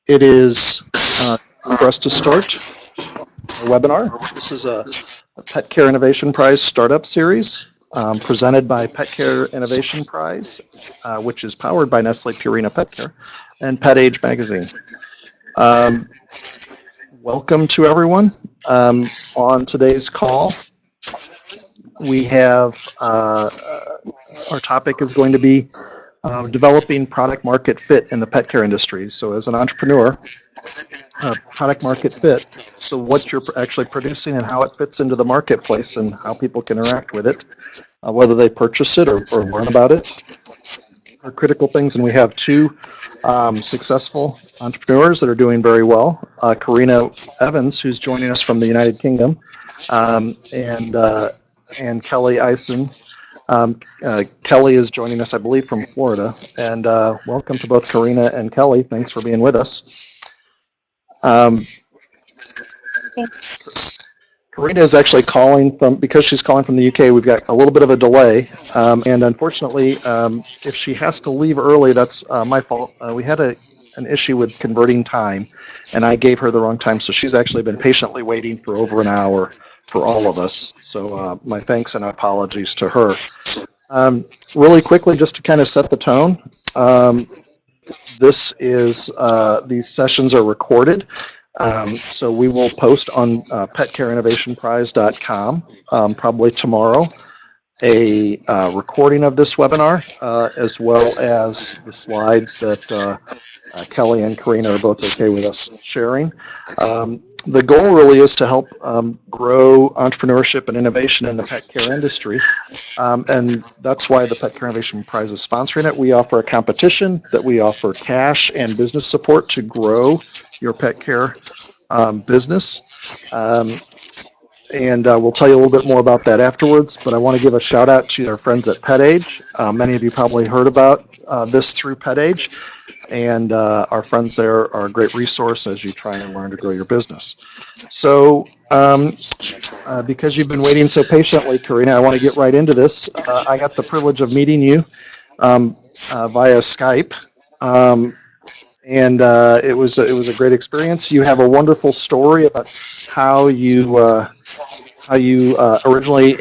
It is for us to start our webinar. This is a Pet Care Innovation Prize Startup Series presented by Pet Care Innovation Prize, which is powered by Nestle Purina Pet Care and Pet Age Magazine. Welcome to everyone. On today's call, we have our topic is going to be developing product market fit in the pet care industry. So as an entrepreneur, product market fit, so what you're actually producing and how it fits into the marketplace and how people can interact with it, whether they purchase it or learn about it, are critical things. And we have two successful entrepreneurs that are doing very well. Carina Evans, who's joining us from the United Kingdom, and Kelly Ison. Kelly is joining us, I believe, from Florida. And welcome to both Carina and Kelly. Thanks for being with us. Carina is actually calling from, because she's calling from the UK, we've got a little bit of a delay. And unfortunately, if she has to leave early, that's my fault. We had an issue with converting time, and I gave her the wrong time. So she's actually been patiently waiting for over an hour for all of us. So my thanks and apologies to her. Really quickly, just to kind of set the tone, these sessions are recorded. So we will post on petcareinnovationprize.com probably tomorrow a recording of this webinar, as well as the slides that Kelly and Carina are both okay with us sharing. The goal really is to help grow entrepreneurship and innovation in the pet care industry, and that's why the Pet Care Innovation Prize is sponsoring it. We offer a competition that we offer cash and business support to grow your pet care business. And we'll tell you a little bit more about that afterwards, but I want to give a shout out to our friends at Pet Age. Many of you probably heard about this through Pet Age, and our friends there are a great resource as you try and learn to grow your business. So because you've been waiting so patiently, Carina, I want to get right into this. I got the privilege of meeting you via Skype. And it was a great experience. You have a wonderful story about how you originally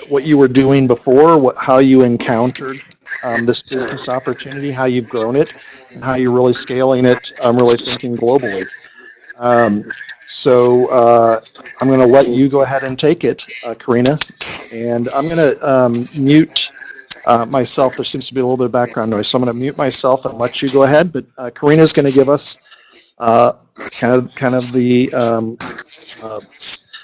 what you were doing before, how you encountered this business opportunity, how you've grown it, and how you're really scaling it. I'm really thinking globally. So I'm going to let you go ahead and take it, Carina, and I'm going to mute myself. There seems to be a little bit of background noise, so I'm going to mute myself and let you go ahead. But Carina is going to give us kind of the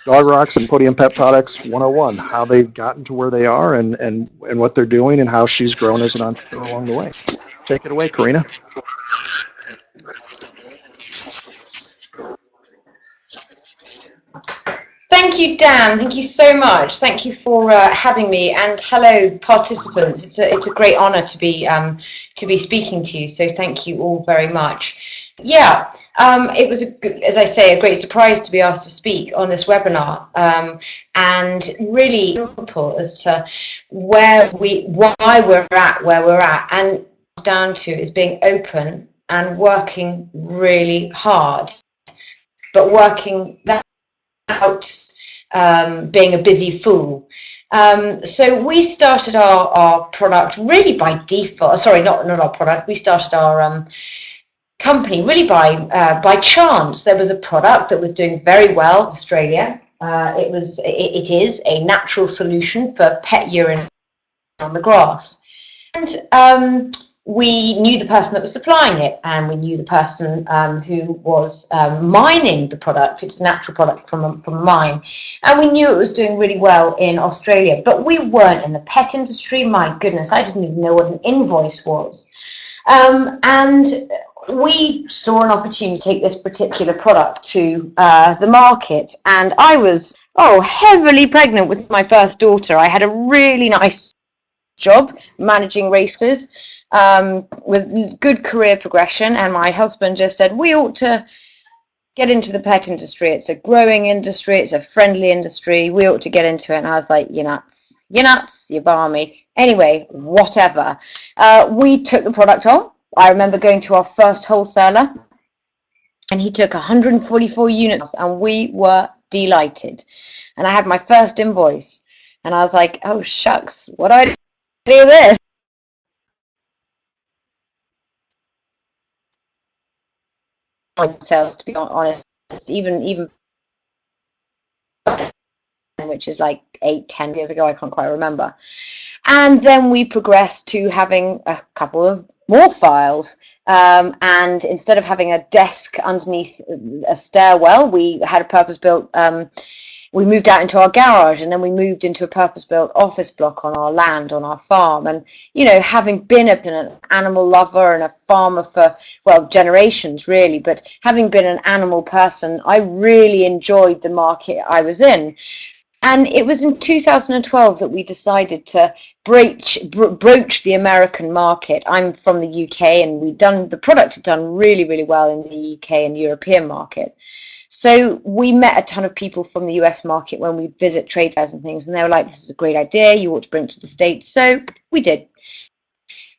Dog Rocks and Podium Pet Products 101, how they've gotten to where they are and what they're doing and how she's grown as an entrepreneur along the way. Take it away, Carina. Thank you, Dan. Thank you so much. Thank you for having me, and hello, participants. It's a great honour to be speaking to you. So thank you all very much. Yeah, it was as I say, a great surprise to be asked to speak on this webinar, and really simple as to why we're at where we're at, and down to is being open and working really hard, but working that out. Being a busy fool. So we started our product really by default. Sorry, not our product. We started our company really by chance. There was a product that was doing very well in Australia. It is a natural solution for pet urine on the grass, and we knew the person that was supplying it, and we knew the person who was mining the product. It's a natural product from a mine, and we knew it was doing really well in Australia, but we weren't in the pet industry. My goodness, I didn't even know what an invoice was. And we saw an opportunity to take this particular product to the market, and I was heavily pregnant with my first daughter. I had a really nice job managing racers, with good career progression, and my husband just said we ought to get into the pet industry. It's a growing industry, it's a friendly industry, we ought to get into it. And I was like, you're nuts, you're balmy. Anyway, whatever. We took the product on. I remember going to our first wholesaler and he took 144 units, and we were delighted. And I had my first invoice, and I was like, oh shucks, what do I do this? Sales, to be honest, even which is like 8-10 years ago, I can't quite remember. And then we progressed to having a couple of more files, and instead of having a desk underneath a stairwell, we had a purpose-built, we moved out into our garage, and then we moved into a purpose-built office block on our land, on our farm. And, you know, having been an animal lover and a farmer for, well, generations really, but having been an animal person, I really enjoyed the market I was in. And it was in 2012 that we decided to broach the American market. I'm from the UK, and the product had done really, really well in the UK and European market. So we met a ton of people from the US market when we'd visit trade fairs and things, and they were like, this is a great idea, you ought to bring it to the States. So we did.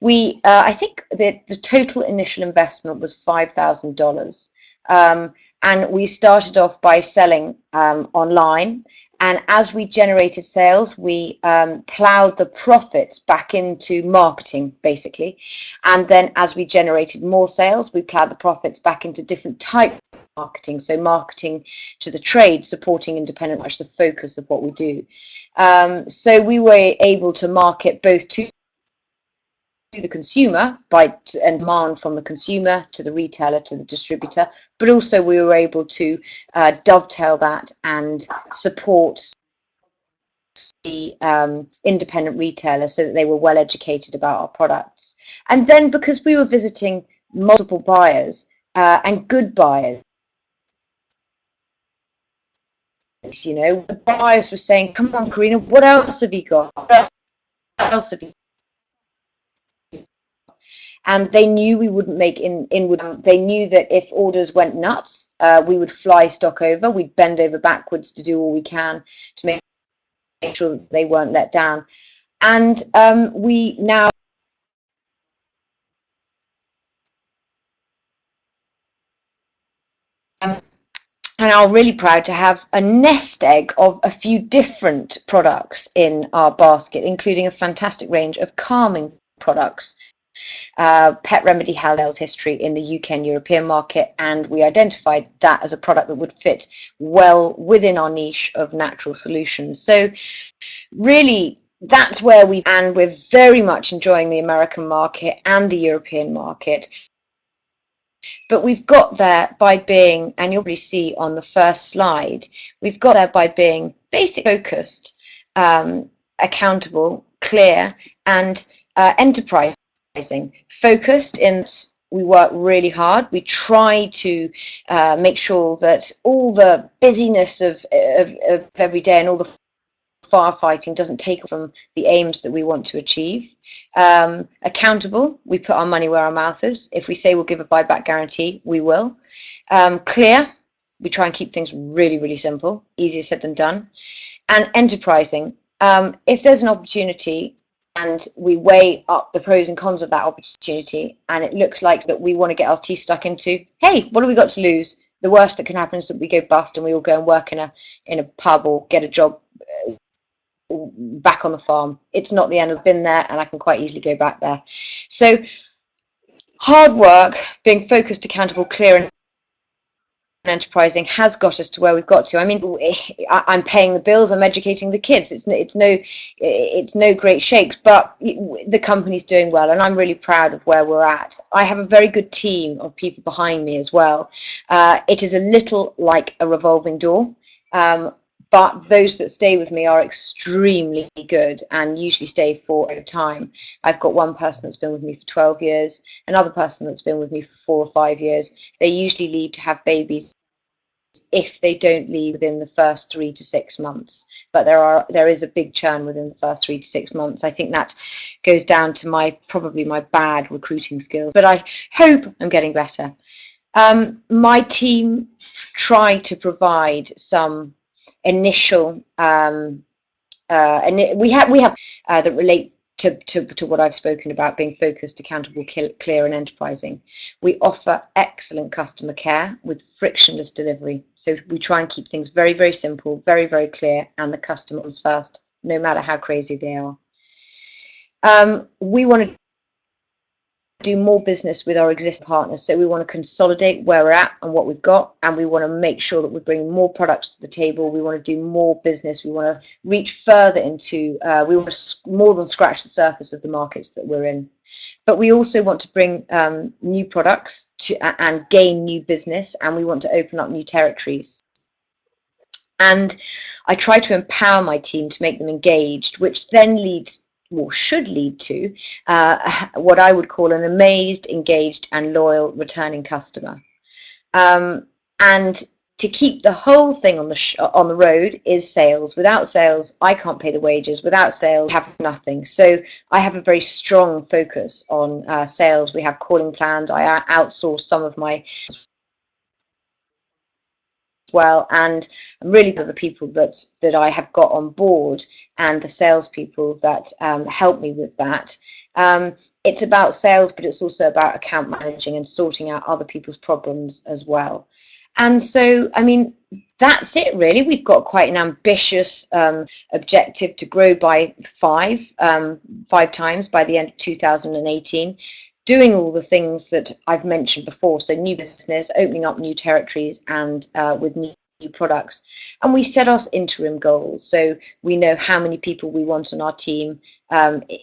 I think the total initial investment was $5,000. And we started off by selling online. And as we generated sales, we plowed the profits back into marketing, basically. And then as we generated more sales, we plowed the profits back into different types of marketing. So marketing to the trade, supporting independent, much the focus of what we do. So we were able to market both to the consumer and demand from the consumer to the retailer to the distributor, but also we were able to dovetail that and support the independent retailer so that they were well educated about our products. And then because we were visiting multiple buyers and good buyers, you know, the buyers were saying, come on, Carina, what else have you got? What else have you got? And they knew we wouldn't make inward. They knew that if orders went nuts, we would fly stock over. We'd bend over backwards to do all we can to make sure that they weren't let down. And we now and I'm really proud to have a nest egg of a few different products in our basket, including a fantastic range of calming products. Pet Remedy has sales history in the UK and European market, and we identified that as a product that would fit well within our niche of natural solutions. So really that's where and we're very much enjoying the American market and the European market. But we've got there by being, and you'll probably see on the first slide, we've got there by being basic, focused, accountable, clear, and enterprise. Focused in, we work really hard. We try to make sure that all the busyness of every day and all the firefighting doesn't take from the aims that we want to achieve. Accountable, we put our money where our mouth is. If we say we'll give a buyback guarantee, we will. Clear, we try and keep things really, really simple, easier said than done. And enterprising, if there's an opportunity and we weigh up the pros and cons of that opportunity, and it looks like that we want to get our teeth stuck into, hey, what have we got to lose? The worst that can happen is that we go bust and we all go and work in a pub or get a job back on the farm. It's not the end. I've been there and I can quite easily go back there. So hard work, being focused, accountable, clear, and enterprising has got us to where we've got to. I mean, I'm paying the bills, I'm educating the kids. It's no great shakes, but the company's doing well, and I'm really proud of where we're at. I have a very good team of people behind me as well. It is a little like a revolving door, but those that stay with me are extremely good and usually stay for a time. I've got one person that's been with me for 12 years, another person that's been with me for 4 or 5 years. They usually leave to have babies if they don't leave within the first 3 to 6 months. But there is a big churn within the first 3 to 6 months. I think that goes down to probably my bad recruiting skills, but I hope I'm getting better. My team try to provide some initial we have that relate to what I've spoken about, being focused, accountable, clear, and enterprising. We offer excellent customer care with frictionless delivery. So we try and keep things very, very simple, very, very clear, and the customer comes first, no matter how crazy they are. We want to do more business with our existing partners. So we want to consolidate where we're at and what we've got, and we want to make sure that we're bringing more products to the table. We want to do more business. We want to reach further into, we want to more than scratch the surface of the markets that we're in. But we also want to bring new products to and gain new business, and we want to open up new territories. And I try to empower my team to make them engaged, which then leads, or should lead to, what I would call an amazed, engaged, and loyal returning customer. And to keep the whole thing on the road is sales. Without sales, I can't pay the wages. Without sales, I have nothing. So I have a very strong focus on sales. We have calling plans. I outsource some of my well, and I'm really proud of the people that I have got on board and the salespeople that help me with that. It's about sales, but it's also about account managing and sorting out other people's problems as well. And so, I mean, that's it really. We've got quite an ambitious objective to grow by five times by the end of 2018. Doing all the things that I've mentioned before, so new business, opening up new territories, and with new products. And we set us interim goals, so we know how many people we want on our team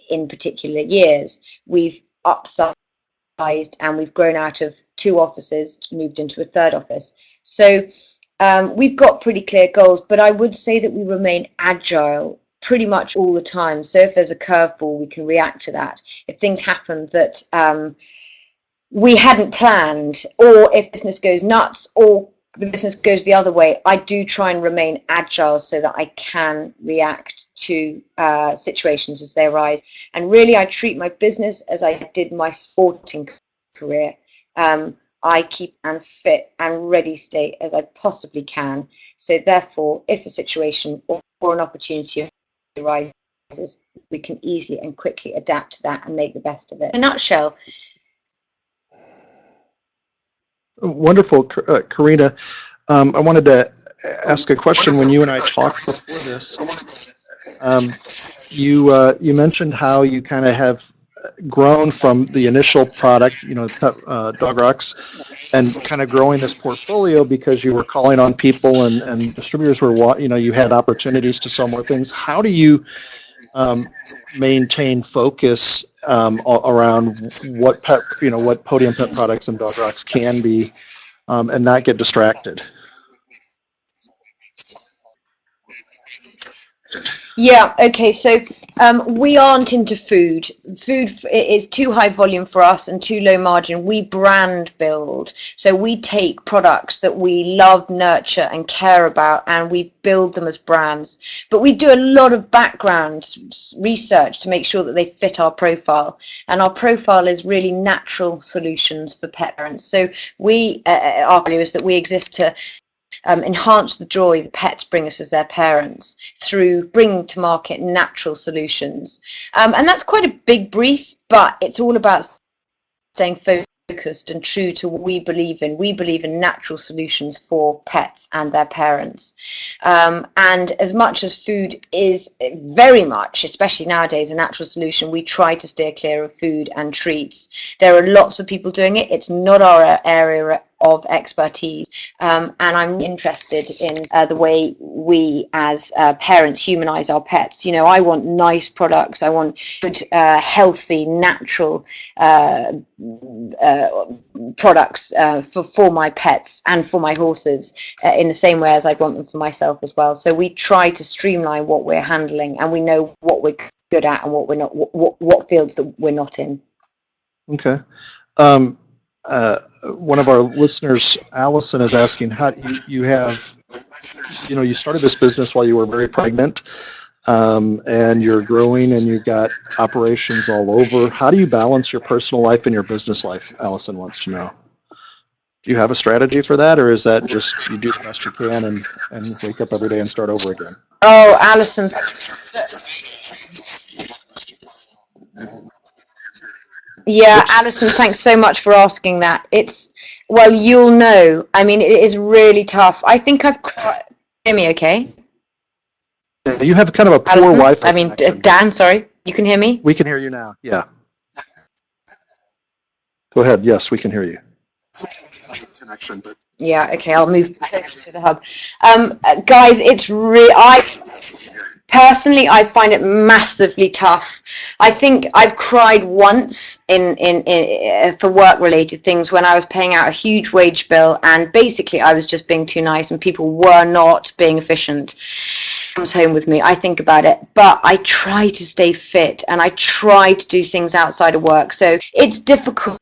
in particular years. We've upsized and we've grown out of 2 offices, moved into a 3rd office. So we've got pretty clear goals, but I would say that we remain agile pretty much all the time. So if there's a curveball, we can react to that. If things happen that we hadn't planned, or if business goes nuts or the business goes the other way, I do try and remain agile so that I can react to situations as they arise. And really, I treat my business as I did my sporting career. I keep and fit and ready state as I possibly can. So therefore, if a situation or an opportunity arises, we can easily and quickly adapt to that and make the best of it. In a nutshell. Wonderful, Carina. I wanted to ask a question. When you and I talked before this, you mentioned how you kind of have grown from the initial product, Dog Rocks, and kind of growing this portfolio because you were calling on people and distributors were, you had opportunities to sell more things. How do you maintain focus around what Podium Pet products and Dog Rocks can be and not get distracted? Yeah, okay, so we aren't into food. Food is too high volume for us and too low margin. We brand build. So we take products that we love, nurture, and care about, and we build them as brands. But we do a lot of background research to make sure that they fit our profile. And our profile is really natural solutions for pet parents. So our value is that we exist to enhance the joy that pets bring us as their parents through bringing to market natural solutions. And that's quite a big brief, but it's all about staying focused and true to what we believe in. We believe in natural solutions for pets and their parents. And as much as food is very much, especially nowadays, a natural solution, we try to steer clear of food and treats. There are lots of people doing it. It's not our area of expertise, and I'm interested in the way we as parents humanize our pets. I want nice products. I want good, healthy, natural products for my pets and for my horses in the same way as I'd want them for myself as well. So we try to streamline what we're handling, and we know what we're good at and what we're not, what fields that we're not in. Okay. One of our listeners, Allison, is asking how you started this business while you were very pregnant, and you're growing and you've got operations all over. How do you balance your personal life and your business life? Allison wants to know. Do you have a strategy for that, or is that just you do the best you can and wake up every day and start over again? Oh, Allison. Yeah, Oops. Alison, thanks so much for asking that. Well, you'll know. I mean, it is really tough. I think I've cried. Hear me, okay? You have kind of a poor Alison, Wi-Fi connection. Dan, sorry. You can hear me? We can hear you now. Yeah. Go ahead. Yes, we can hear you. Connection. Yeah, okay, I'll move closer to the hub. Guys, personally, I find it massively tough. I think I've cried once for work-related things when I was paying out a huge wage bill, and basically I was just being too nice and people were not being efficient. Comes home with me, I think about it, but I try to stay fit and I try to do things outside of work. So it's difficult.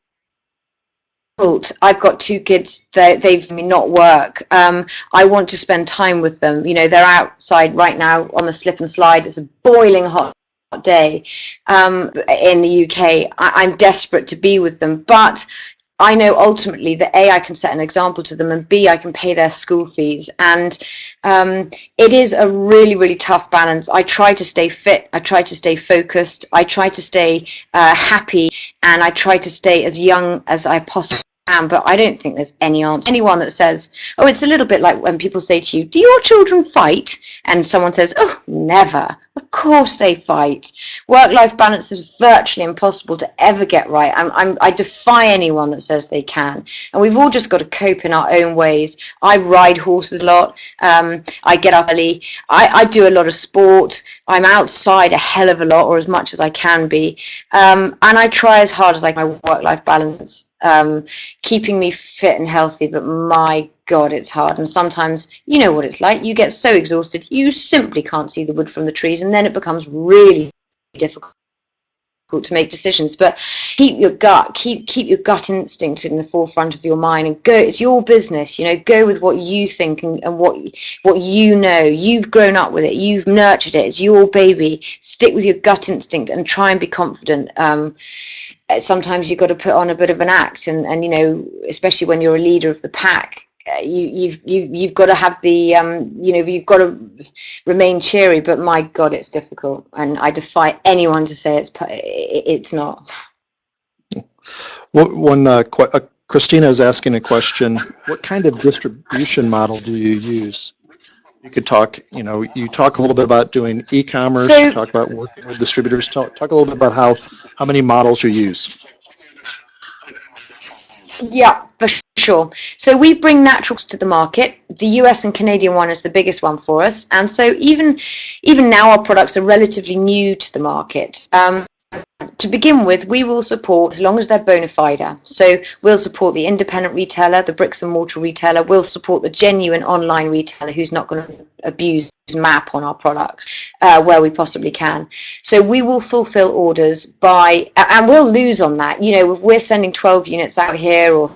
I've got two kids. They've not work. I want to spend time with them. You know, they're outside right now on the slip and slide. It's a boiling hot day in the UK. I'm desperate to be with them, but I know ultimately that A, I can set an example to them, and B, I can pay their school fees. And it is a really, really tough balance. I try to stay fit. I try to stay focused. I try to stay happy, and I try to stay as young as I possibly can. But I don't think there's any answer. Anyone that says, oh, it's a little bit like when people say to you, do your children fight? And someone says, oh, never. Of course they fight. Work-life balance is virtually impossible to ever get right. I defy anyone that says they can. And we've all just got to cope in our own ways. I ride horses a lot. I get up early. I do a lot of sport. I'm outside a hell of a lot, or as much as I can be. And I try as hard as I can my work-life balance, keeping me fit and healthy. But my God, it's hard. And sometimes, you know what it's like. You get so exhausted, you simply can't see the wood from the trees. And then it becomes really difficult to make decisions. But keep your gut, keep your gut instinct in the forefront of your mind, and go. It's your business, you know. Go with what you think and what you know. You've grown up with it. You've nurtured it. It's your baby. Stick with your gut instinct and try and be confident. Sometimes you've got to put on a bit of an act, and you know, especially when you're a leader of the pack. You've got to have the you know, you've got to remain cheery, but my God, it's difficult, and I defy anyone to say it's not. Well, Christina is asking a question. What kind of distribution model do you use? You could talk, you know, you talk a little bit about doing e-commerce, So, talk about working with distributors, talk a little bit about how many models you use. yeah, for sure. So we bring naturals to the market. The US and Canadian one is the biggest one for us, and so even now our products are relatively new to the market. To begin with, we will support, as long as they're bona fide. So we'll support the independent retailer, the bricks and mortar retailer. We'll support the genuine online retailer who's not going to abuse MAP on our products where we possibly can. So we will fulfill orders and we'll lose on that. You know, if we're sending 12 units out here or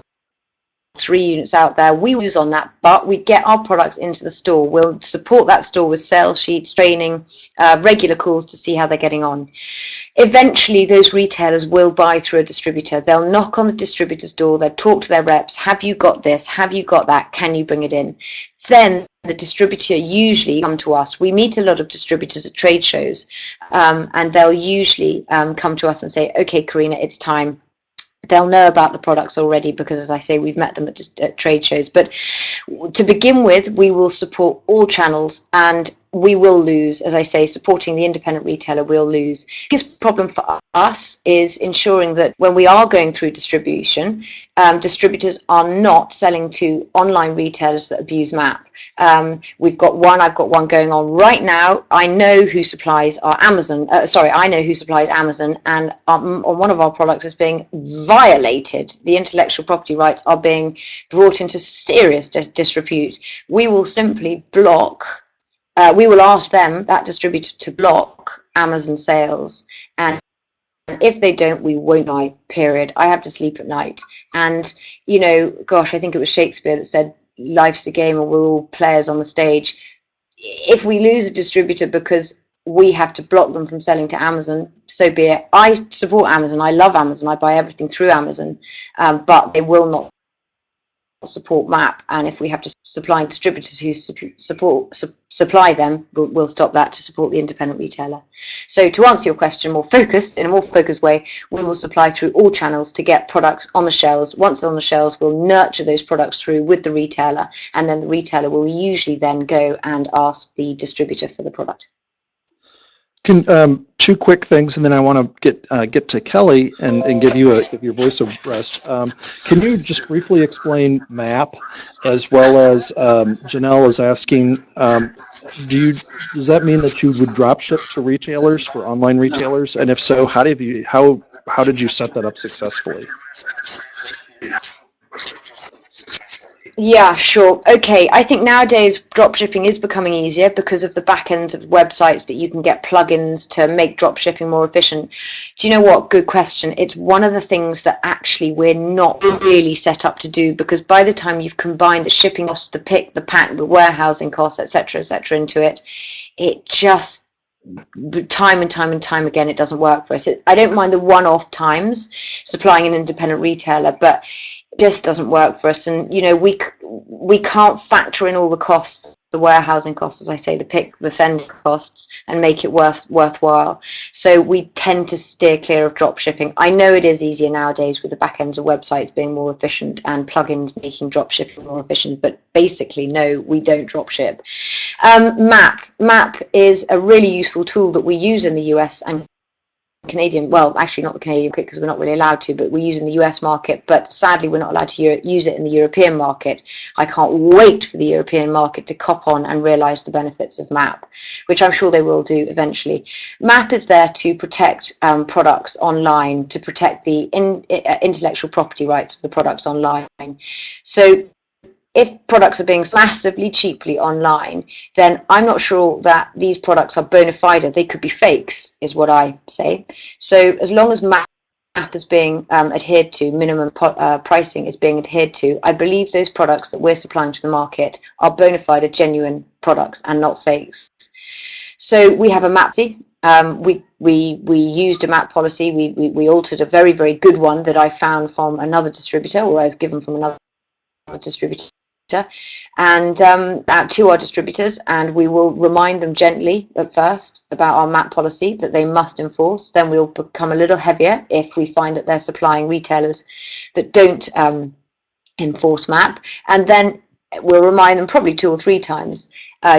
3 units out there, we lose on that, but we get our products into the store. We'll support that store with sales sheets, training, regular calls to see how they're getting on. Eventually, those retailers will buy through a distributor. They'll knock on the distributor's door, they'll talk to their reps, have you got this, have you got that, can you bring it in? Then the distributor usually come to us. We meet a lot of distributors at trade shows, and they'll usually come to us and say, okay, Carina, it's time. They'll know about the products already because, as I say, we've met them at trade shows. But to begin with, we will support all channels, and we will lose. As I say, supporting the independent retailer, we'll lose. The biggest problem for us is ensuring that when we are going through distribution, distributors are not selling to online retailers that abuse MAP. I've got one going on right now. I know who supplies our Amazon. I know who supplies Amazon, and on one of our products is being violated. The intellectual property rights are being brought into serious disrepute. We will simply block. We will ask them, that distributor, to block Amazon sales, and if they don't, we won't buy, period. I have to sleep at night. And, you know, gosh, I think it was Shakespeare that said, life's a game and we're all players on the stage. If we lose a distributor because we have to block them from selling to Amazon, so be it. I support Amazon. I love Amazon. I buy everything through Amazon, but they will not support MAP, and if we have to supply distributors who supply them, we'll stop that to support the independent retailer. So to answer your question in a more focused way, we will supply through all channels to get products on the shelves. Once they're on the shelves, we'll nurture those products through with the retailer, and then the retailer will usually then go and ask the distributor for the product. Two quick things, and then I want to get to Kelly and give your voice a rest. Can you just briefly explain MAP, as well as Janelle is asking, does that mean that you would drop ship to retailers, for online retailers, and if so, how did you set that up successfully? Yeah, sure. Okay, I think nowadays dropshipping is becoming easier because of the back ends of websites that you can get plugins to make dropshipping more efficient. Do you know what? Good question. It's one of the things that actually we're not really set up to do, because by the time you've combined the shipping costs, the pick, the pack, the warehousing costs, etc., into it, it just time and time again, it doesn't work for us. I don't mind the one-off times supplying an independent retailer, but just doesn't work for us. And you know, we can't factor in all the costs, the warehousing costs, as I say, the pick, the send costs, and make it worthwhile. So we tend to steer clear of drop shipping. I know it is easier nowadays with the back ends of websites being more efficient and plugins making drop shipping more efficient, but basically no, we don't drop ship. MAP is a really useful tool that we use in the US and Canadian, well, actually not the Canadian market because we're not really allowed to, but we use in the US market, but sadly we're not allowed to use it in the European market. I can't wait for the European market to cop on and realize the benefits of MAP, which I'm sure they will do eventually. MAP is there to protect products online, to protect the intellectual property rights of the products online. So if products are being massively cheaply online, then I'm not sure that these products are bona fide. They could be fakes, is what I say. So as long as MAP is being adhered to, minimum pricing is being adhered to, I believe those products that we're supplying to the market are bona fide, genuine products and not fakes. So we have a MAP. We used a MAP policy. We altered a very, very good one that I found from another distributor, or I was given from another distributor, and out to our distributors, and we will remind them gently at first about our MAP policy that they must enforce. Then we'll become a little heavier if we find that they're supplying retailers that don't enforce MAP, and then we'll remind them probably 2 or 3 times,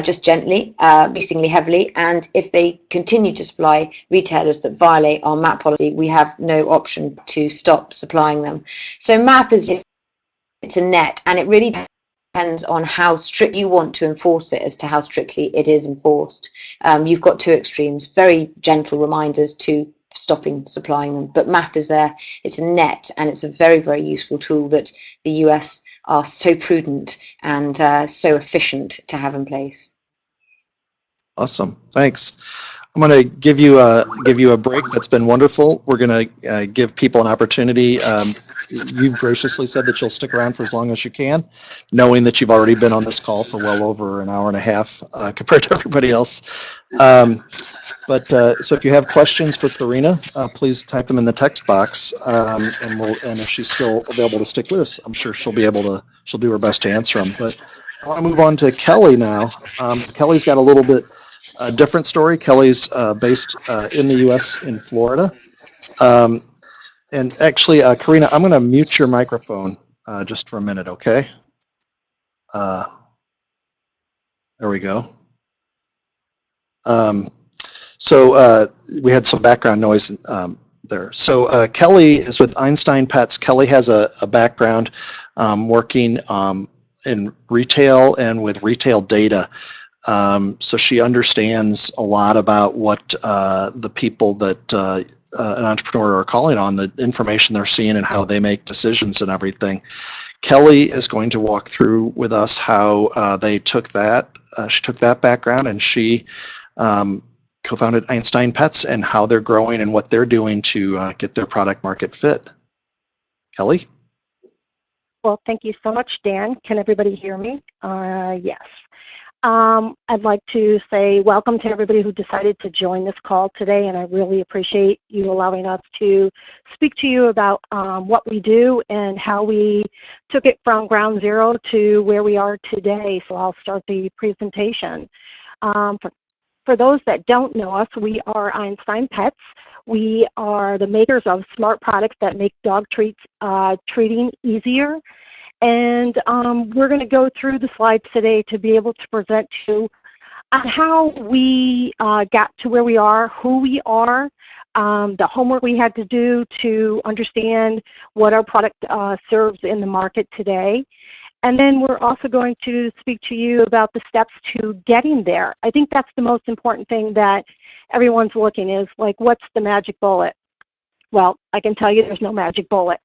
just gently, increasingly heavily. And if they continue to supply retailers that violate our MAP policy, we have no option to stop supplying them. So MAP it's a net, and it really depends on how strict you want to enforce it as to how strictly it is enforced. You've got 2 extremes, very gentle reminders to stopping supplying them, but MAP is there. It's a net, and it's a very, very useful tool that the US are so prudent and so efficient to have in place. Awesome, thanks. I'm going to give you a break. That's been wonderful. We're going to give people an opportunity. You've graciously said that you'll stick around for as long as you can, knowing that you've already been on this call for well over an hour and a half compared to everybody else. So if you have questions for Carina, please type them in the text box, and if she's still available to stick with us, I'm sure she'll do her best to answer them. But I want to move on to Kelly now. Kelly's got a little bit different story. Kelly's based in the U.S. in Florida. And actually, Carina, I'm going to mute your microphone just for a minute, okay? There we go. So we had some background noise there. So Kelly is with Einstein Pets. Kelly has a background working in retail and with retail data. So she understands a lot about what the people that an entrepreneur are calling on, the information they're seeing and how they make decisions and everything. Kelly is going to walk through with us how they took that. She took that background, and she co-founded Einstein Pets, and how they're growing and what they're doing to get their product market fit. Kelly? Well, thank you so much, Dan. Can everybody hear me? Yes. I'd like to say welcome to everybody who decided to join this call today, and I really appreciate you allowing us to speak to you about what we do and how we took it from ground zero to where we are today. So I'll start the presentation. For those that don't know us, we are Einstein Pets. We are the makers of smart products that make dog treating easier. And we're going to go through the slides today to be able to present to you on how we got to where we are, who we are, the homework we had to do to understand what our product serves in the market today. And then we're also going to speak to you about the steps to getting there. I think that's the most important thing that everyone's looking is, like, what's the magic bullet? Well, I can tell you there's no magic bullet.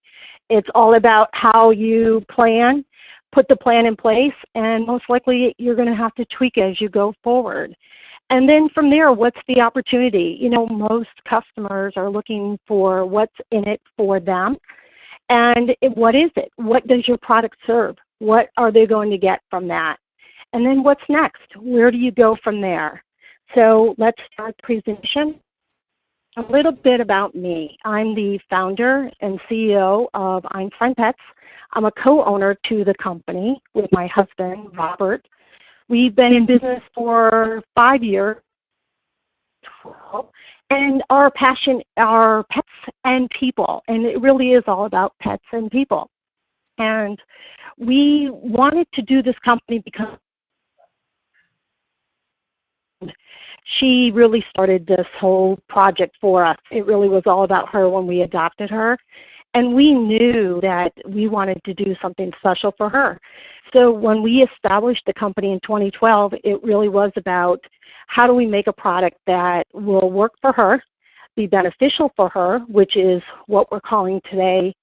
It's all about how you plan, put the plan in place, and most likely you're going to have to tweak as you go forward. And then from there, what's the opportunity? You know, most customers are looking for what's in it for them. And what is it? What does your product serve? What are they going to get from that? And then what's next? Where do you go from there? So let's start the presentation. A little bit about me. I'm the founder and CEO of Einstein Pets. I'm a co-owner to the company with my husband, Robert. We've been in business for 5 years, 12, and our passion are pets and people, and it really is all about pets and people. And we wanted to do this company because she really started this whole project for us. It really was all about her when we adopted her. And we knew that we wanted to do something special for her. So when we established the company in 2012, it really was about how do we make a product that will work for her, be beneficial for her, which is what we're calling today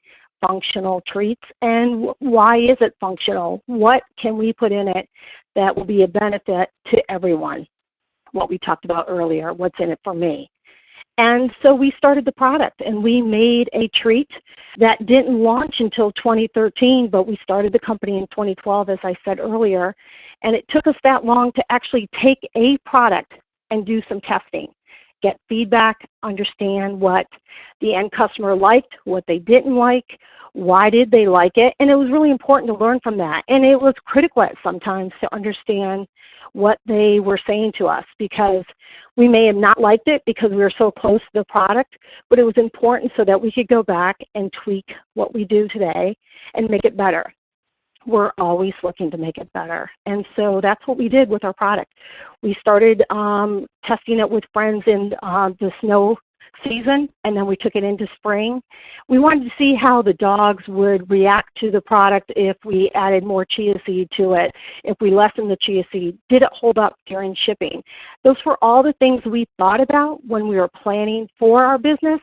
functional treats. And why is it functional? What can we put in it that will be a benefit to everyone? What we talked about earlier, what's in it for me. And so we started the product, and we made a treat that didn't launch until 2013, but we started the company in 2012, as I said earlier, and it took us that long to actually take a product and do some testing, get feedback, understand what the end customer liked, what they didn't like, why did they like it, and it was really important to learn from that. And it was critical at sometimes to understand what they were saying to us, because we may have not liked it because we were so close to the product, but it was important so that we could go back and tweak what we do today and make it better. We're always looking to make it better. And so that's what we did with our product. We started testing it with friends in the snow season, and then we took it into spring. We wanted to see how the dogs would react to the product if we added more chia seed to it, if we lessened the chia seed. Did it hold up during shipping? Those were all the things we thought about when we were planning for our business,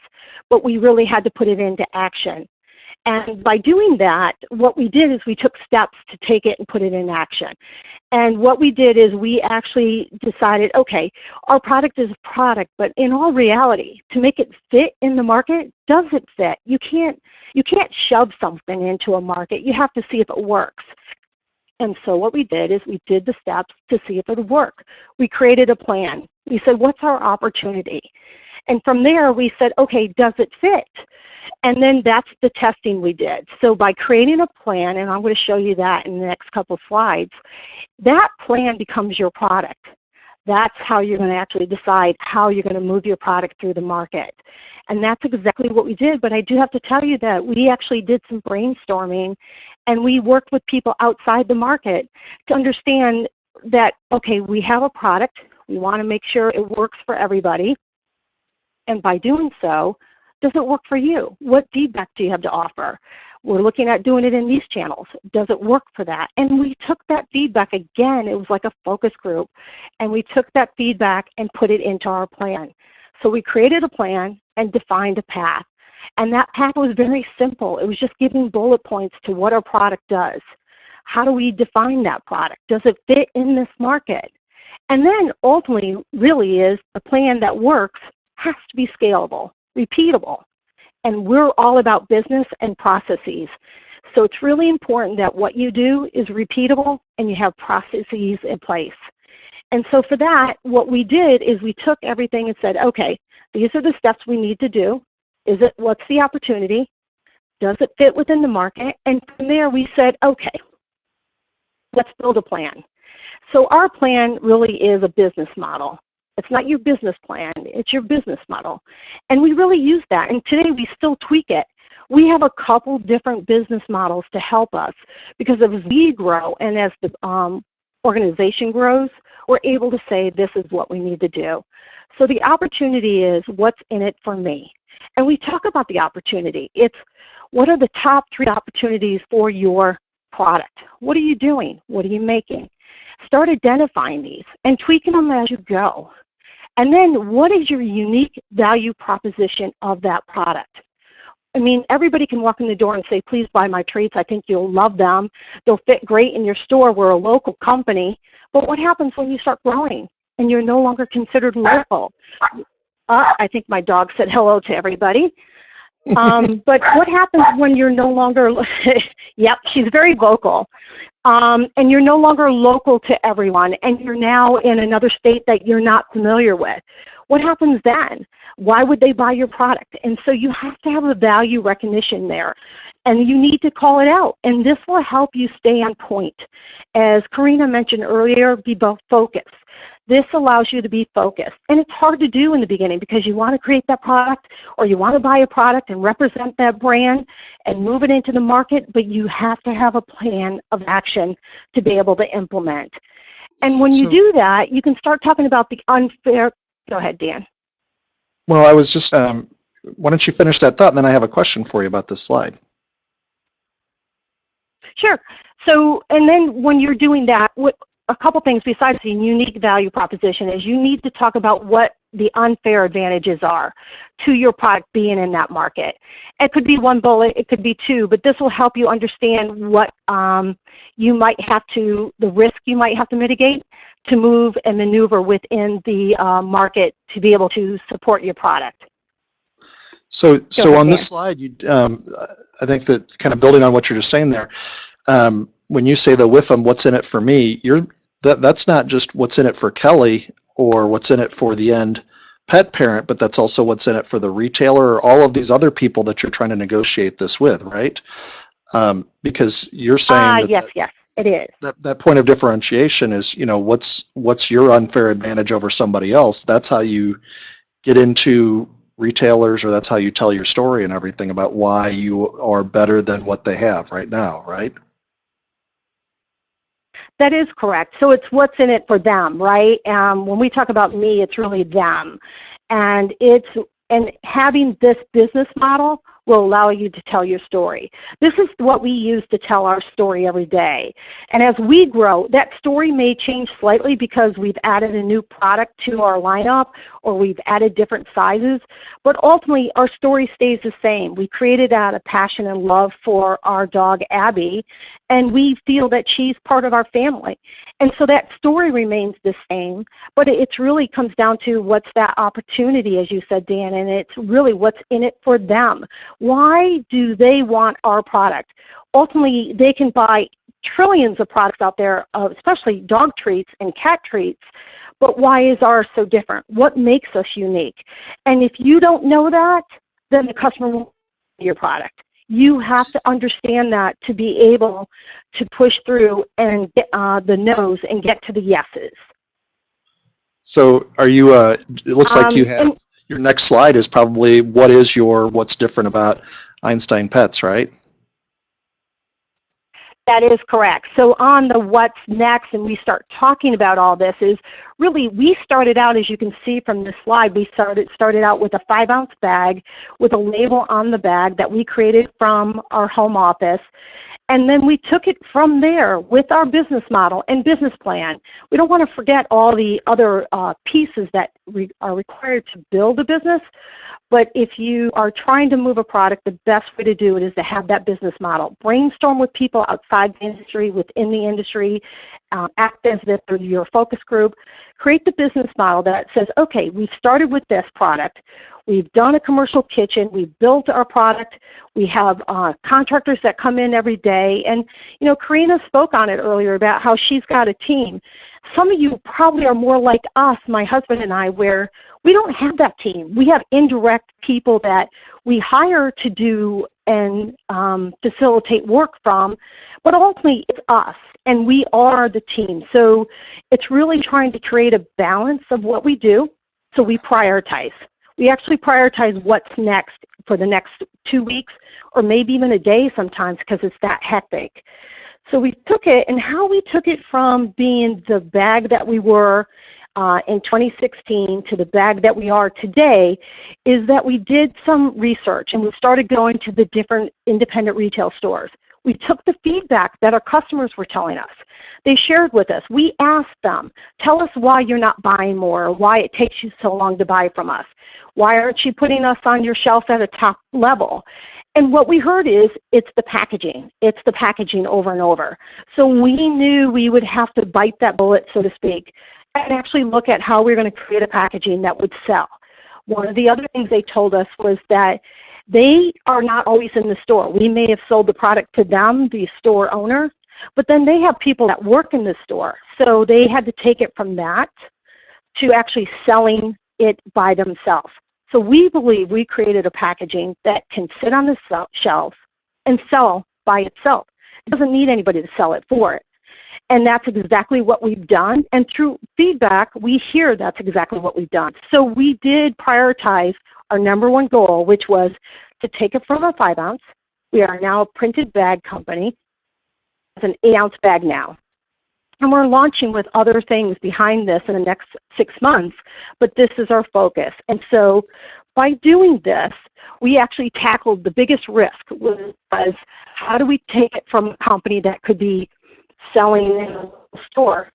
but we really had to put it into action. And by doing that, what we did is we took steps to take it and put it in action. And what we did is we actually decided, okay, our product is a product, but in all reality, to make it fit in the market, does it fit? You can't shove something into a market. You have to see if it works. And so what we did is we did the steps to see if it would work. We created a plan. We said, what's our opportunity? And from there, we said, okay, does it fit? And then that's the testing we did. So by creating a plan, and I'm going to show you that in the next couple of slides, that plan becomes your product. That's how you're going to actually decide how you're going to move your product through the market. And that's exactly what we did. But I do have to tell you that we actually did some brainstorming, and we worked with people outside the market to understand that, okay, we have a product. We want to make sure it works for everybody. And by doing so, does it work for you? What feedback do you have to offer? We're looking at doing it in these channels. Does it work for that? And we took that feedback again. It was like a focus group. And we took that feedback and put it into our plan. So we created a plan and defined a path. And that path was very simple. It was just giving bullet points to what our product does. How do we define that product? Does it fit in this market? And then ultimately really is a plan that works has to be scalable, repeatable. And we're all about business and processes. So it's really important that what you do is repeatable and you have processes in place. And so for that, what we did is we took everything and said, okay, these are the steps we need to do. What's the opportunity? Does it fit within the market? And from there we said, okay, let's build a plan. So our plan really is a business model. It's not your business plan, it's your business model. And we really use that. And today we still tweak it. We have a couple different business models to help us because as we grow and as the organization grows, we're able to say this is what we need to do. So the opportunity is what's in it for me. And we talk about the opportunity. It's what are the top 3 opportunities for your product? What are you doing? What are you making? Start identifying these and tweaking them as you go. And then what is your unique value proposition of that product? I mean, everybody can walk in the door and say, please buy my treats. I think you'll love them. They'll fit great in your store. We're a local company. But what happens when you start growing and you're no longer considered local? I think my dog said hello to everybody. But what happens when you're no longer, yep, she's very vocal, and you're no longer local to everyone, and you're now in another state that you're not familiar with? What happens then? Why would they buy your product? And so you have to have a value recognition there, and you need to call it out, and this will help you stay on point. As Carina mentioned earlier, be focused. This allows you to be focused. And it's hard to do in the beginning because you want to create that product or you want to buy a product and represent that brand and move it into the market, but you have to have a plan of action to be able to implement. And when you do that, you can start talking about the unfair. Go ahead, Dan. Well, I was just, why don't you finish that thought, and then I have a question for you about this slide. Sure. So, and then when you're doing that, a couple things besides the unique value proposition is you need to talk about what the unfair advantages are to your product being in that market. It could be 1 bullet, it could be 2, but this will help you understand what you might have to, the risk you might have to mitigate to move and maneuver within the market to be able to support your product. So on this slide, I think that kind of building on what you're just saying there, when you say the WIFM, what's in it for me, that's not just what's in it for Kelly or what's in it for the end pet parent, but that's also what's in it for the retailer or all of these other people that you're trying to negotiate this with, right? Because you're saying yes, it is. That point of differentiation is, what's your unfair advantage over somebody else? That's how you get into retailers, or that's how you tell your story and everything about why you are better than what they have right now, right? That is correct. So it's what's in it for them, right? When we talk about me, it's really them. And having this business model will allow you to tell your story. This is what we use to tell our story every day. And as we grow, that story may change slightly because we've added a new product to our lineup or we've added different sizes, but ultimately our story stays the same. We created out of passion and love for our dog, Abby, and we feel that she's part of our family. And so that story remains the same, but it really comes down to what's that opportunity, as you said, Dan, and it's really what's in it for them. Why do they want our product? Ultimately, they can buy trillions of products out there, especially dog treats and cat treats, but why is ours so different? What makes us unique? And if you don't know that, then the customer won't buy your product. You have to understand that to be able to push through and get the no's and get to the yeses. So are you, it looks like you have, your next slide is probably what's different about Einstein Pets, right? That is correct. So on the what's next, and we start talking about all this, is really we started out, as you can see from this slide, we started out with a 5-ounce bag with a label on the bag that we created from our home office. And then we took it from there with our business model and business plan. We don't want to forget all the other pieces that are required to build a business. But if you are trying to move a product, the best way to do it is to have that business model. Brainstorm with people outside the industry, within the industry, act as if they're your focus group. Create the business model that says, okay, we've started with this product. We've done a commercial kitchen. We've built our product. We have contractors that come in every day. And, Carina spoke on it earlier about how she's got a team. Some of you probably are more like us, my husband and I, where we don't have that team. We have indirect people that we hire to do and facilitate work from, but ultimately it's us, and we are the team. So it's really trying to create a balance of what we do, so we prioritize. We actually prioritize what's next for the next 2 weeks, or maybe even a day sometimes, because it's that hectic. So we took it, and how we took it from being the bag that we were in 2016 to the bag that we are today is that we did some research, and we started going to the different independent retail stores. We took the feedback that our customers were telling us. They shared with us. We asked them, tell us why you're not buying more, or why it takes you so long to buy from us. Why aren't you putting us on your shelf at a top level? And what we heard is, it's the packaging. It's the packaging over and over. So we knew we would have to bite that bullet, so to speak, and actually look at how we were going to create a packaging that would sell. One of the other things they told us was that they are not always in the store. We may have sold the product to them, the store owner, but then they have people that work in the store. So they had to take it from that to actually selling it by themselves. So we believe we created a packaging that can sit on the shelf and sell by itself. It doesn't need anybody to sell it for it. And that's exactly what we've done. And through feedback, we hear that's exactly what we've done. So we did prioritize our number one goal, which was to take it from a 5-ounce. We are now a printed bag company. It's an 8-ounce bag now. And we're launching with other things behind this in the next 6 months, but this is our focus. And so by doing this, we actually tackled the biggest risk, was how do we take it from a company that could be selling in a store?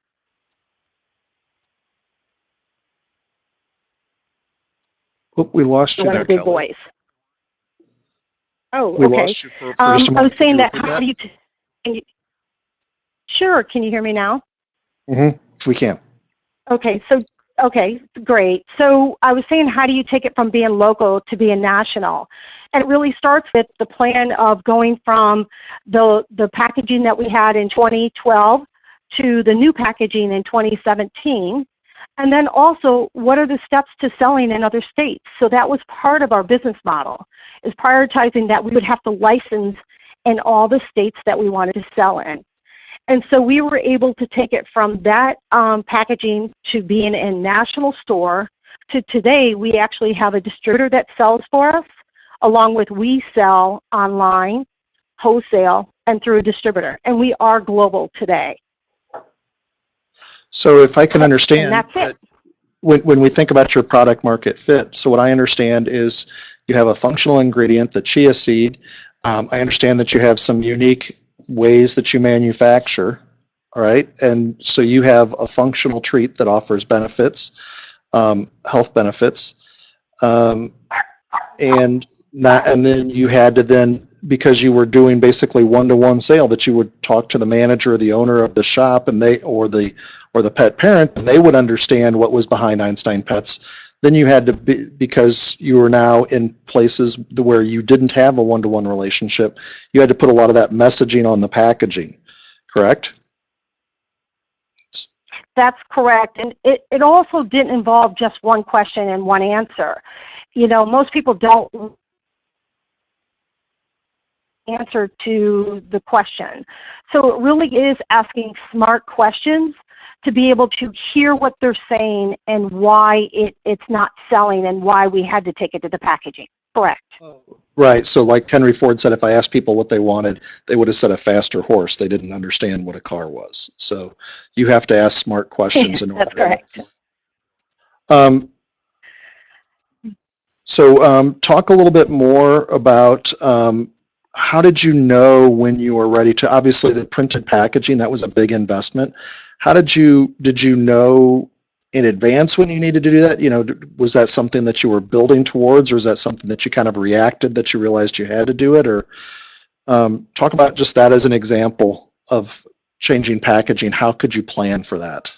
Oop, we lost you there, Big Kelly. voice. Oh, We okay. lost you for just a moment. I was saying that, Could how you do you, sure, can you hear me now? We can. Okay, great. So I was saying, how do you take it from being local to being national? And it really starts with the plan of going from the packaging that we had in 2012 to the new packaging in 2017. And then also, what are the steps to selling in other states? So that was part of our business model, is prioritizing that we would have to license in all the states that we wanted to sell in. And so we were able to take it from that packaging to being in a national store to today we actually have a distributor that sells for us, along with we sell online, wholesale, and through a distributor. And we are global today. So if I can understand, and that's it. When we think about your product market fit, so what I understand is you have a functional ingredient, the chia seed. I understand that you have some unique ways that you manufacture, all right? And so you have a functional treat that offers benefits, health benefits, and then you had to then, because you were doing basically one-to-one sale, that you would talk to the manager or the owner of the shop, and they or the pet parent, and they would understand what was behind Einstein Pets. Then you had to be, because you were now in places where you didn't have a one-to-one relationship, you had to put a lot of that messaging on the packaging, correct? That's correct. And it also didn't involve just one question and one answer. You know, most people don't answer to the question. So it really is asking smart questions to be able to hear what they're saying and why it's not selling and why we had to take it to the packaging. Correct. Right. So like Henry Ford said, if I asked people what they wanted, they would have said a faster horse. They didn't understand what a car was. So you have to ask smart questions in order. That's correct. Talk a little bit more about how did you know when you were ready to, obviously the printed packaging, that was a big investment. How did you know in advance when you needed to do that? You know, was that something that you were building towards, or is that something that you kind of reacted that you realized you had to do it? Or talk about just that as an example of changing packaging. How could you plan for that?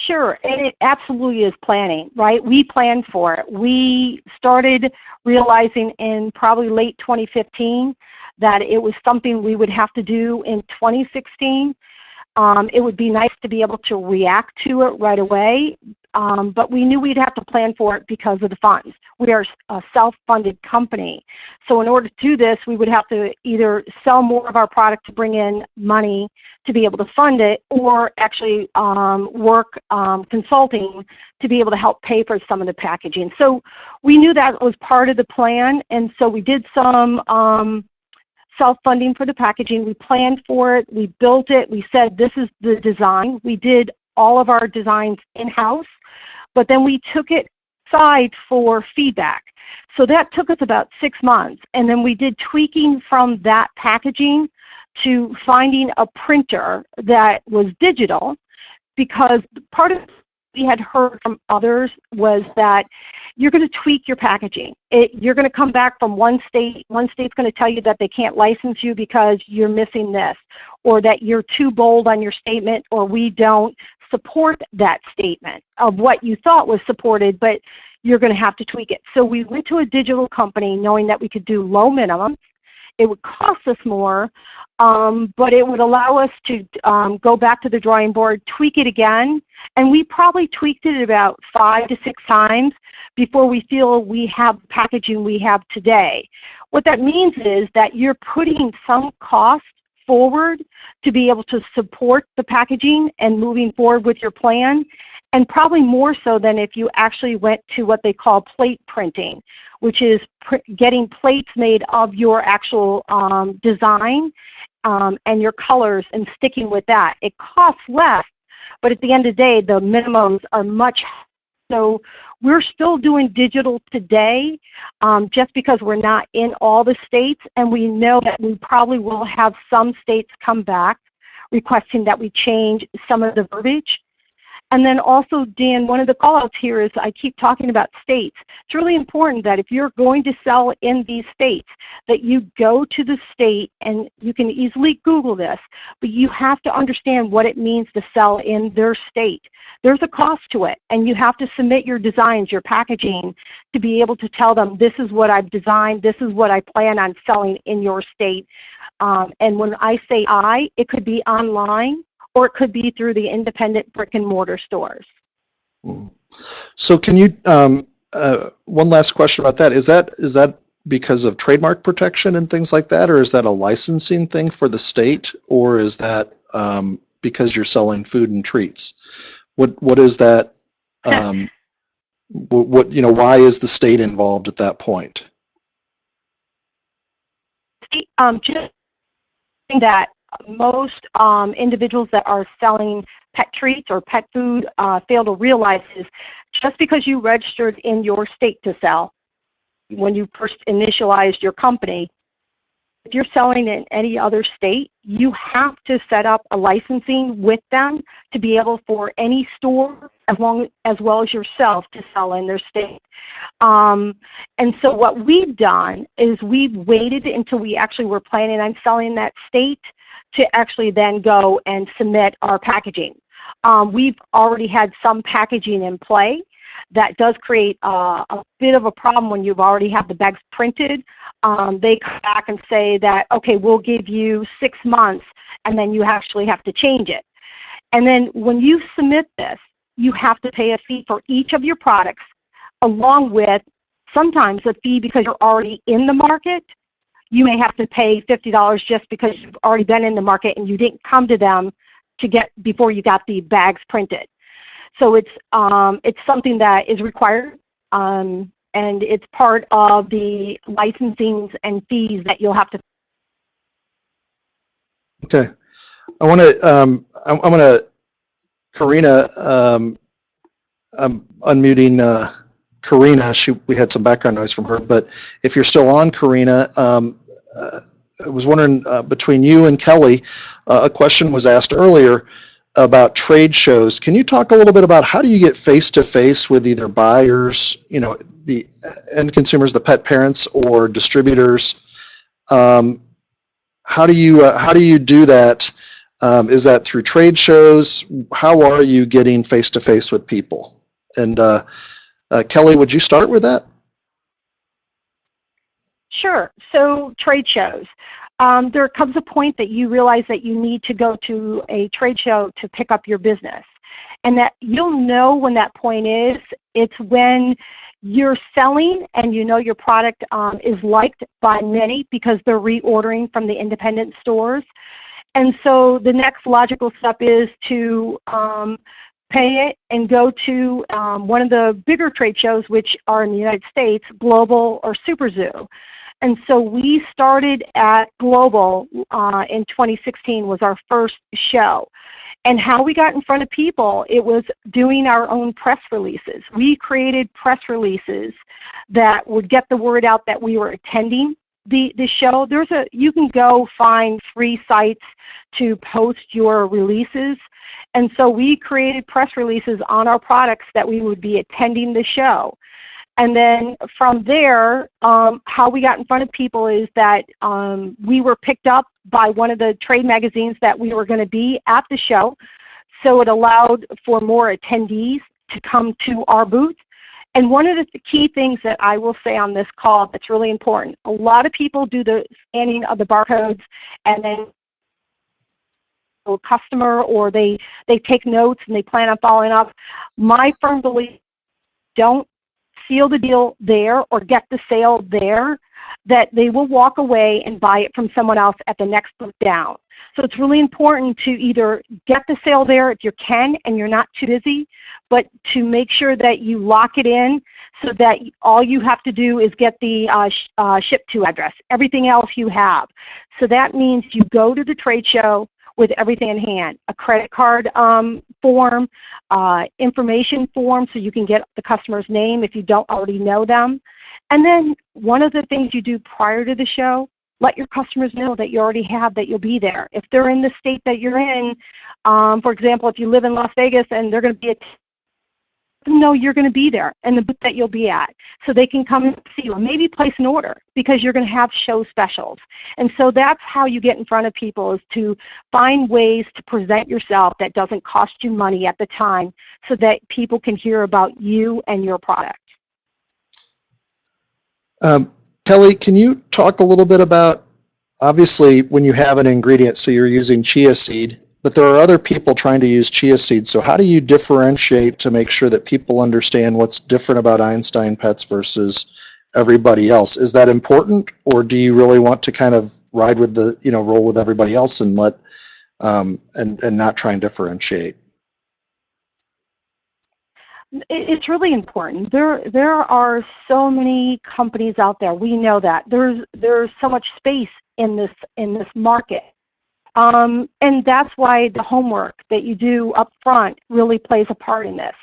Sure, and it absolutely is planning, right? We planned for it. We started realizing in probably late 2015 that it was something we would have to do in 2016. It would be nice to be able to react to it right away, but we knew we'd have to plan for it because of the funds. We are a self-funded company. So in order to do this, we would have to either sell more of our product to bring in money to be able to fund it, or actually work consulting to be able to help pay for some of the packaging. So we knew that was part of the plan, and so we did some self-funding for the packaging. We planned for it, we built it, we said this is the design. We did all of our designs in-house, but then we took it aside for feedback. So that took us about 6 months, and then we did tweaking from that packaging to finding a printer that was digital, because part of what we had heard from others was that you're going to tweak your packaging. You're going to come back from one state's going to tell you that they can't license you because you're missing this, or that you're too bold on your statement, or we don't support that statement of what you thought was supported, but you're going to have to tweak it. So we went to a digital company knowing that we could do low minimums. It would cost us more, but it would allow us to go back to the drawing board, tweak it again, and we probably tweaked it about 5 to 6 times before we feel we have the packaging we have today. What that means is that you're putting some cost forward to be able to support the packaging and moving forward with your plan, and probably more so than if you actually went to what they call plate printing, which is getting plates made of your actual design and your colors and sticking with that. It costs less, but at the end of the day, the minimums are much higher. So we're still doing digital today, just because we're not in all the states, and we know that we probably will have some states come back requesting that we change some of the verbiage. And then also, Dan, one of the call-outs here is I keep talking about states. It's really important that if you're going to sell in these states, that you go to the state, and you can easily Google this, but you have to understand what it means to sell in their state. There's a cost to it, and you have to submit your designs, your packaging, to be able to tell them, this is what I've designed, this is what I plan on selling in your state. And when I say it could be online, or it could be through the independent brick and mortar stores. So can you, one last question about that. Is that because of trademark protection and things like that, or is that a licensing thing for the state, or is that because you're selling food and treats? What is that, why is the state involved at that point? Just that most individuals that are selling pet treats or pet food fail to realize is just because you registered in your state to sell, when you first initialized your company, if you're selling in any other state, you have to set up a licensing with them to be able for any store as well as yourself to sell in their state. And so what we've done is we've waited until we actually were planning on selling in that state to actually then go and submit our packaging. We've already had some packaging in play. That does create a bit of a problem when you've already have the bags printed. They come back and say that, okay, we'll give you 6 months, and then you actually have to change it. And then when you submit this, you have to pay a fee for each of your products, along with sometimes a fee because you're already in the market. You may have to pay $50 just because you've already been in the market and you didn't come to them to get before you got the bags printed. So it's something that is required, and it's part of the licensings and fees that you'll have to. Okay, I want to, Carina, I'm unmuting Carina. We had some background noise from her, but if you're still on, Carina, I was wondering, between you and Kelly, a question was asked earlier about trade shows. Can you talk a little bit about how do you get face-to-face with either buyers, the end consumers, the pet parents, or distributors? How do you do that? Is that through trade shows? How are you getting face-to-face with people? And Kelly, would you start with that? Sure. So trade shows. there comes a point that you realize that you need to go to a trade show to pick up your business. And that you'll know when that point is. It's when you're selling and you know your product is liked by many because they're reordering from the independent stores. And so the next logical step is to pay it and go to one of the bigger trade shows, which are in the United States, Global or Super Zoo. And so we started at Global in 2016 was our first show. And how we got in front of people, it was doing our own press releases. We created press releases that would get the word out that we were attending the show. You can go find free sites to post your releases. And so we created press releases on our products that we would be attending the show. And then from there, how we got in front of people is that we were picked up by one of the trade magazines that we were going to be at the show. So it allowed for more attendees to come to our booth. And one of the key things that I will say on this call that's really important, a lot of people do the scanning of the barcodes and then a customer, or they take notes and they plan on following up. My firm belief, don't seal the deal there or get the sale there, that they will walk away and buy it from someone else at the next booth down. So it's really important to either get the sale there if you can and you're not too busy, but to make sure that you lock it in so that all you have to do is get the ship to address. Everything else you have. So that means you go to the trade show with everything in hand, a credit card form, information form so you can get the customer's name if you don't already know them. And then one of the things you do prior to the show, let your customers know that you already have, that you'll be there. If they're in the state that you're in, for example, if you live in Las Vegas and they're going to be know you're going to be there and the booth that you'll be at, so they can come and see you and maybe place an order because you're going to have show specials. And so that's how you get in front of people, is to find ways to present yourself that doesn't cost you money at the time so that people can hear about you and your product. Kelly, can you talk a little bit about, obviously when you have an ingredient, so you're using chia seed, but there are other people trying to use chia seed. So how do you differentiate to make sure that people understand what's different about Einstein Pets versus everybody else? Is that important, or do you really want to kind of ride with the, roll with everybody else and let, and not try and differentiate? It's really important. There are so many companies out there. We know that there's so much space in this market. And that's why the homework that you do up front really plays a part in this.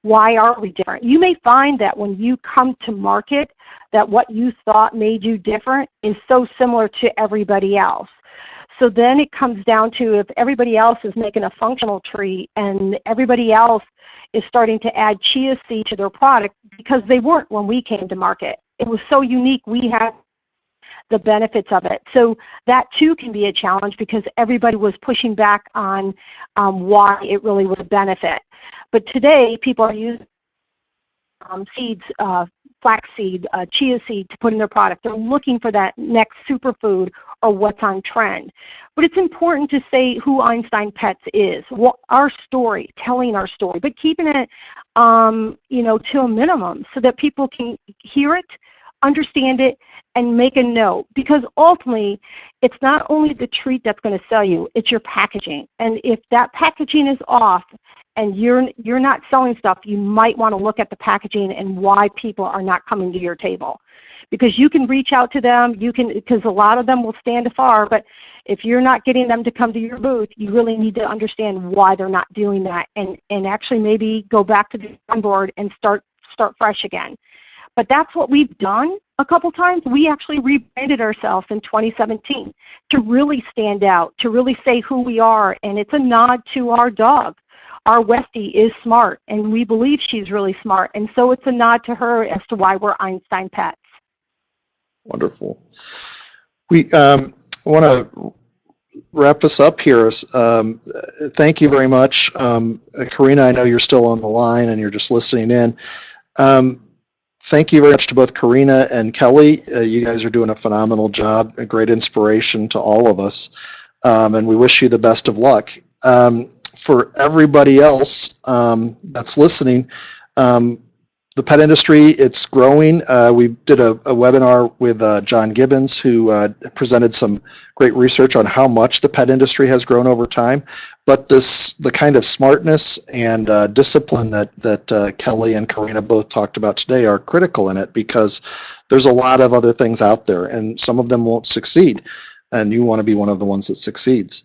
Why are we different? You may find that when you come to market, that what you thought made you different is so similar to everybody else. So then it comes down to, if everybody else is making a functional tree and everybody else is starting to add chia seed to their product, because they weren't when we came to market. It was so unique, we had the benefits of it. So that too can be a challenge because everybody was pushing back on why it really was a benefit. But today people are using seeds, flaxseed, chia seed to put in their product. They're looking for that next superfood or what's on trend. But it's important to say who Einstein Pets is, what our story, telling our story, but keeping it to a minimum so that people can hear it, understand it, and make a note. Because ultimately, it's not only the treat that's going to sell you, it's your packaging. And if that packaging is off and you're not selling stuff, you might want to look at the packaging and why people are not coming to your table. Because you can reach out to them, because a lot of them will stand afar, but if you're not getting them to come to your booth, you really need to understand why they're not doing that, and actually maybe go back to the drawing board and start fresh again. But that's what we've done a couple times. We actually rebranded ourselves in 2017 to really stand out, to really say who we are, and it's a nod to our dog. Our Westie is smart, and we believe she's really smart, and so it's a nod to her as to why we're Einstein Pets. Wonderful. We want to wrap us up here. Thank you very much. Carina, I know you're still on the line and you're just listening in. thank you very much to both Carina and Kelly. You guys are doing a phenomenal job, a great inspiration to all of us, and we wish you the best of luck. For everybody else that's listening, the pet industry, it's growing. We did a webinar with John Gibbons, who presented some great research on how much the pet industry has grown over time. But the kind of smartness and discipline that Kelly and Carina both talked about today are critical in it, because there's a lot of other things out there, and some of them won't succeed, and you want to be one of the ones that succeeds.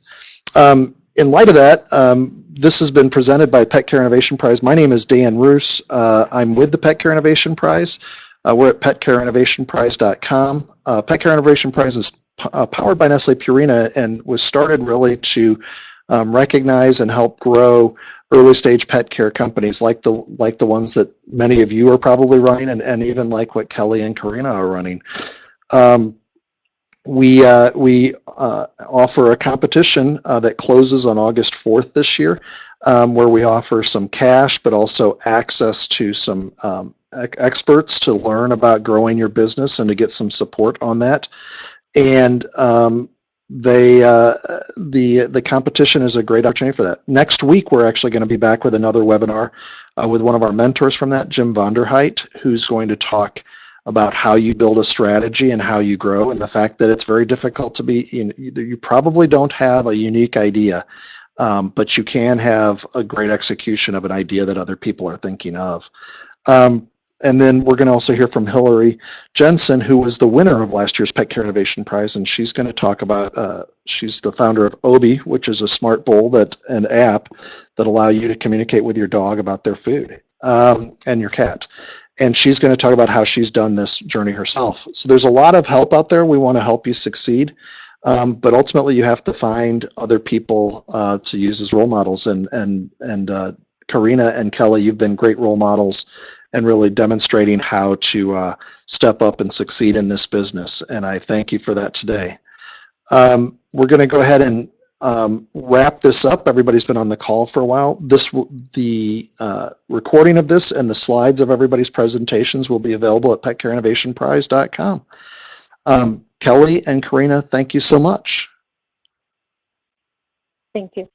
In light of that, this has been presented by Pet Care Innovation Prize. My name is Dan Roos. I'm with the Pet Care Innovation Prize. We're at petcareinnovationprize.com. Pet Care Innovation Prize is powered by Nestle Purina and was started really to recognize and help grow early stage pet care companies like the ones that many of you are probably running, and even like what Kelly and Carina are running. We offer a competition that closes on August 4th this year, where we offer some cash, but also access to some experts to learn about growing your business and to get some support on that. And the competition is a great opportunity for that. Next week, we're actually going to be back with another webinar with one of our mentors from that, Jim Vonderheit, who's going to talk about how you build a strategy and how you grow, and the fact that it's very difficult to be, you probably don't have a unique idea, but you can have a great execution of an idea that other people are thinking of. And then we're going to also hear from Hillary Jensen, who was the winner of last year's Pet Care Innovation Prize, and she's going to talk about, she's the founder of Obi, which is a smart bowl an app that allow you to communicate with your dog about their food and your cat. And she's going to talk about how she's done this journey herself. So there's a lot of help out there. We want to help you succeed. But ultimately, you have to find other people to use as role models. And Carina and Kelly, you've been great role models and really demonstrating how to step up and succeed in this business. And I thank you for that today. We're going to go ahead and wrap this up. Everybody's been on the call for a while. The recording of this and the slides of everybody's presentations will be available at petcareinnovationprize.com. Kelly and Carina, thank you so much. Thank you.